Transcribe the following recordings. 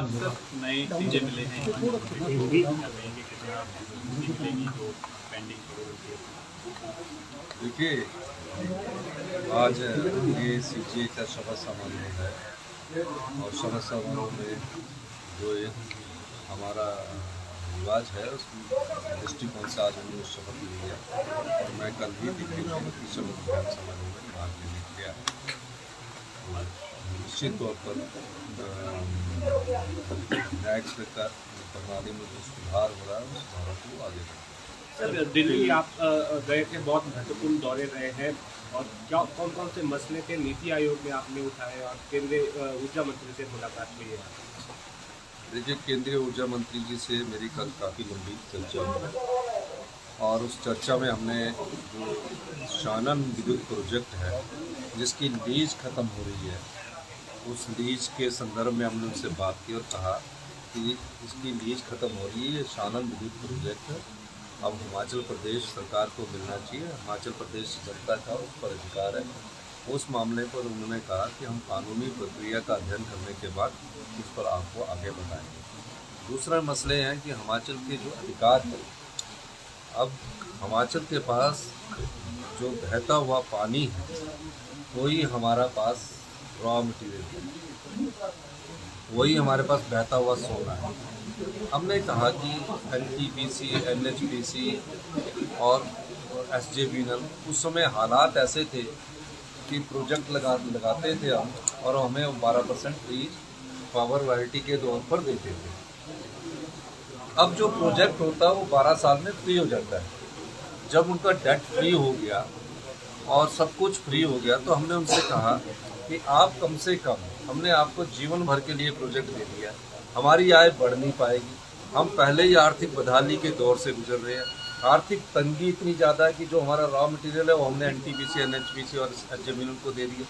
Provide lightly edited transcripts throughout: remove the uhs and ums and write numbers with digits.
नए चीजें मिले हैं देखिए, आज ये सीजीए का शपथ समारोह है और शपथ समारोह में जो एक हमारा रिवाज है उस दृष्टिकोण से आज हमने शपथ ली है और मैं कल ही दिल्ली में शपथ ग्रहण समारोह में भाग लेने गया। निश्चित तौर पर न्यायिक प्रणाली में जो सुधार हो रहा है उस सुधारों को आगे बढ़ाएं। सर, दिल्ली आप गए थे, बहुत महत्वपूर्ण दौरे रहे हैं और क्या कौन कौन से मसले थे नीति आयोग में आपने उठाए और केंद्रीय ऊर्जा मंत्री से मुलाकात हुई है? देखिए, केंद्रीय ऊर्जा मंत्री जी से मेरी कल काफ़ी लंबी चर्चा हुई और उस चर्चा में हमने जो शानन विद्युत प्रोजेक्ट है जिसकी लीज ख़त्म हो रही है उस लीज के संदर्भ में हमने उनसे बात की और कहा कि इसकी लीज ख़त्म हो रही है, शानन विद्युत प्रोजेक्ट अब हिमाचल प्रदेश सरकार को मिलना चाहिए, हिमाचल प्रदेश जनता का उस पर अधिकार है। उस मामले पर उन्होंने कहा कि हम कानूनी प्रक्रिया का अध्ययन करने के बाद इस पर आपको आगे बढ़ाएंगे। दूसरा मसले हैं कि हिमाचल के जो अधिकार है, अब हिमाचल के पास जो बहता हुआ पानी है वही हमारा पास रॉ मटेरियल है, वही हमारे पास बहता हुआ सोना है। हमने कहा कि एनटीपीसी, एनएचपीसी और एसजेवीएनएल उस समय हालात ऐसे थे कि प्रोजेक्ट लगाते थे हम और हमें 12% फ्री पावर रॉयल्टी के तौर पर देते थे। अब जो प्रोजेक्ट होता है वो 12 साल में फ्री हो जाता है। जब उनका डेट फ्री हो गया और सब कुछ फ्री हो गया तो हमने उनसे कहा कि आप कम से कम, हमने आपको जीवन भर के लिए प्रोजेक्ट दे दिया, हमारी आय बढ़ नहीं पाएगी, हम पहले ही आर्थिक बदहाली के दौर से गुजर रहे हैं, आर्थिक तंगी इतनी ज़्यादा है कि जो हमारा रॉ मटेरियल है वो हमने एनटीपीसी, एनएचपीसी और एसजेवीएनएल को दे दिया,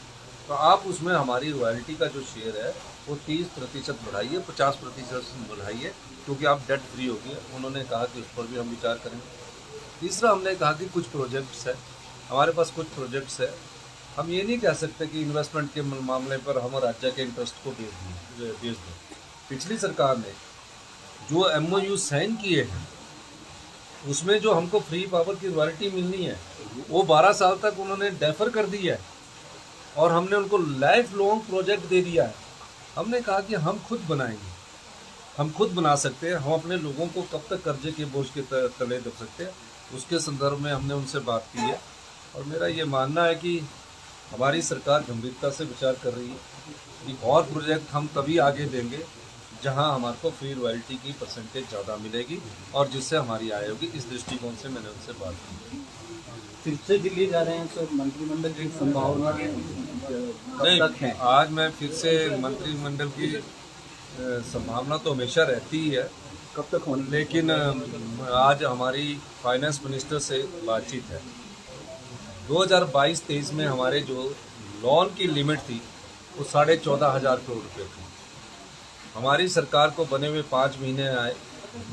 तो आप उसमें हमारी रॉयल्टी का जो शेयर है वो 30% बढ़ाइए, 50% बढ़ाइए, क्योंकि आप डेट फ्री हो गए। उन्होंने कहा कि उस पर भी हम विचार करेंगे। तीसरा हमने कहा कि कुछ प्रोजेक्ट्स है, हमारे पास कुछ प्रोजेक्ट्स है, हम ये नहीं कह सकते कि इन्वेस्टमेंट के मामले पर हम राज्य के इंटरेस्ट को बेच दें। पिछली सरकार ने जो MOU साइन किए हैं उसमें जो हमको फ्री पावर की रॉयल्टी मिलनी है वो 12 साल तक उन्होंने डेफर कर दी है और हमने उनको लाइफ लॉन्ग प्रोजेक्ट दे दिया है। हमने कहा कि हम खुद बनाएंगे, हम खुद बना सकते हैं, हम अपने लोगों को कब तक कर्जे के बोझ के तले दब सकते हैं, उसके संदर्भ में हमने उनसे बात की है। और मेरा ये मानना है कि हमारी सरकार गंभीरता से विचार कर रही है कि और प्रोजेक्ट हम तभी आगे देंगे जहां हमारे को फ्री रॉयल्टी की परसेंटेज ज़्यादा मिलेगी और जिससे हमारी आय होगी। इस दृष्टिकोण से मैंने उनसे बात की। फिर से दिल्ली जा रहे हैं तो मंत्रिमंडल की संभावना नहीं, तक है? आज मैं फिर से मंत्रिमंडल की संभावना तो हमेशा रहती ही है, कब तक होने? लेकिन आज हमारी फाइनेंस मिनिस्टर से बातचीत है। 2022-23 में हमारे जो लोन की लिमिट थी वो 14,500 करोड़ रुपये थी। हमारी सरकार को बने हुए 5 महीने आए,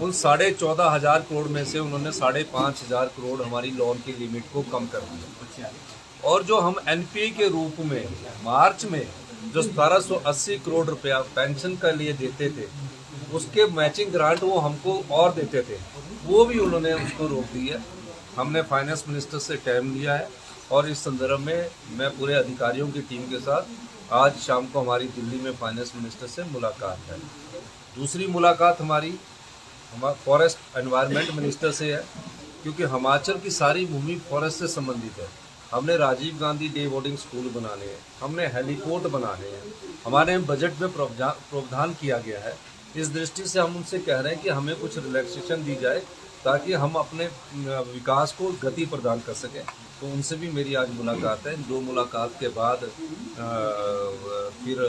उन 14,500 करोड़ में से उन्होंने 5,500 करोड़ हमारी लोन की लिमिट को कम कर दिया। और जो हम NPA के रूप में मार्च में जो 1780 करोड़ रुपया पेंशन के लिए देते थे उसके मैचिंग ग्रांट वो हमको और देते थे, वो भी उन्होंने उसको रोक दिया। हमने फाइनेंस मिनिस्टर से टाइम लिया है और इस संदर्भ में मैं पूरे अधिकारियों की टीम के साथ आज शाम को हमारी दिल्ली में फाइनेंस मिनिस्टर से मुलाकात है। दूसरी मुलाकात हमारी फॉरेस्ट एनवायरनमेंट मिनिस्टर से है, क्योंकि हिमाचल की सारी भूमि फॉरेस्ट से संबंधित है। हमने Rajiv Gandhi day boarding school बनाने हैं, हमने हेलीपोर्ट बनाने हैं, हमारे बजट में प्रावधान किया गया है। इस दृष्टि से हम उनसे कह रहे हैं कि हमें कुछ रिलैक्सेशन दी जाए ताकि हम अपने विकास को गति प्रदान कर सकें। तो उनसे भी मेरी आज मुलाकात है। 2 मुलाकात के बाद फिर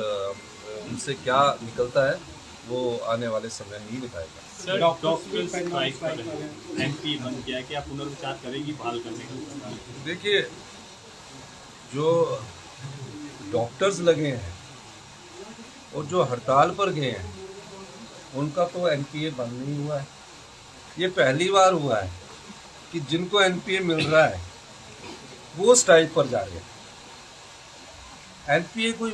उनसे क्या निकलता है वो आने वाले समय ही दिखाएगा। सर, डॉक्टर स्ट्राइक पर MP बन गया है, क्या पुनर्विचार करेगी बहाल करने का? देखिए, जो डॉक्टर्स लगे हैं और जो हड़ताल पर गए हैं उनका तो NPA बंद नहीं हुआ है। ये पहली बार हुआ है कि जिनको NPA मिल रहा है वो स्ट्राइक पर जा रहे हैं। NPA कोई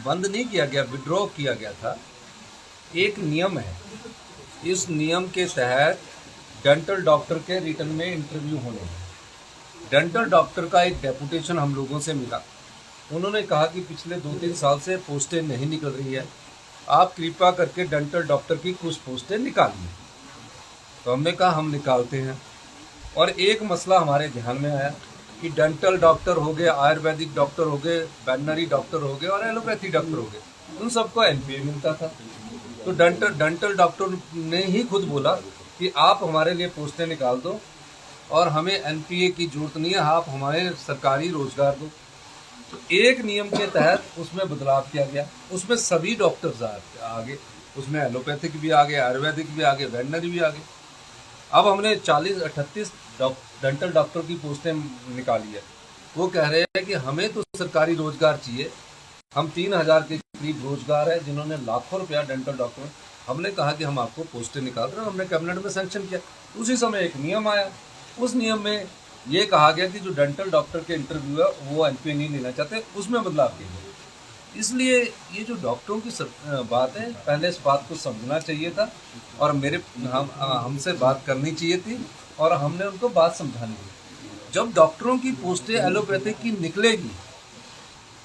बंद नहीं किया गया, विड्रॉ किया गया था। एक नियम है, इस नियम के तहत डेंटल डॉक्टर के रिटर्न में इंटरव्यू होने हैं। डेंटल डॉक्टर का एक डेपुटेशन हम लोगों से मिला, उन्होंने कहा कि पिछले 2-3 साल से पोस्टें नहीं निकल रही है, आप कृपया करके डेंटल डॉक्टर की कुछ पोस्टें निकालिए। तो हमने कहा हम निकालते हैं। और एक मसला हमारे ध्यान में आया कि डेंटल डॉक्टर हो गए, आयुर्वेदिक डॉक्टर हो गए, वेटनरी डॉक्टर हो गए और एलोपैथी डॉक्टर हो गए, उन सबको एनपीए मिलता था। तो डेंटल डॉक्टर ने ही खुद बोला कि आप हमारे लिए पोस्टें निकाल दो और हमें एनपीए की जरूरत नहीं है, आप हमारे सरकारी रोजगार दो। तो एक नियम के तहत उसमें बदलाव किया गया, उसमें सभी डॉक्टर्स आ गए, उसमें एलोपैथिक भी आ गए, आयुर्वेदिक भी आ गए, वेटनरी भी आ गए। अब हमने 40-38 डेंटल डॉक्टर की पोस्टें निकाली है। वो कह रहे हैं कि हमें तो सरकारी रोजगार चाहिए, हम 3000 के करीब रोजगार है जिन्होंने लाखों रुपया डेंटल डॉक्टर में। हमने कहा कि हम आपको पोस्टें निकाल रहे हैं, हमने कैबिनेट में सैंक्शन किया। उसी समय एक नियम आया, उस नियम में ये कहा गया कि जो डेंटल डॉक्टर के इंटरव्यू है वो एनपीए नहीं लेना चाहते, उसमें बदलाव किया गया। इसलिए ये जो डॉक्टरों की बात है, पहले इस बात को समझना चाहिए था और हमसे बात करनी चाहिए थी और हमने उनको बात समझानी थी। जब डॉक्टरों की पोस्टें एलोपैथिक की निकलेगी,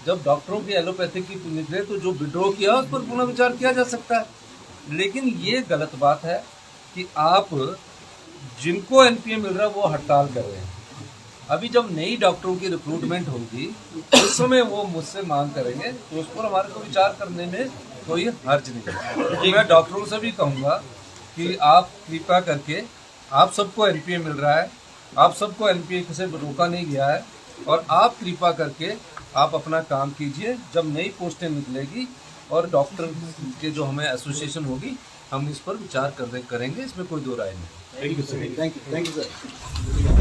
जब डॉक्टरों की एलोपैथिक की निकले तो जो विड्रॉ किया उस पर पुनः विचार किया जा सकता है। लेकिन ये गलत बात है कि आप जिनको एनपीए मिल रहा है वो हड़ताल कर रहे हैं। अभी जब नई डॉक्टरों की रिक्रूटमेंट होगी उस समय वो मुझसे मांग करेंगे, तो उस पर हमारे को विचार करने में कोई हर्ज नहीं है। मैं डॉक्टरों से भी कहूँगा कि आप कृपया करके, आप सबको एनपीए मिल रहा है, आप सबको एनपीए से रोका नहीं गया है, और आप कृपया करके आप अपना काम कीजिए। जब नई पोस्टें निकलेगी और डॉक्टर के जो हमें एसोसिएशन होगी, हम इस पर विचार करेंगे, इसमें कोई दो राय नहीं। Thank you sir.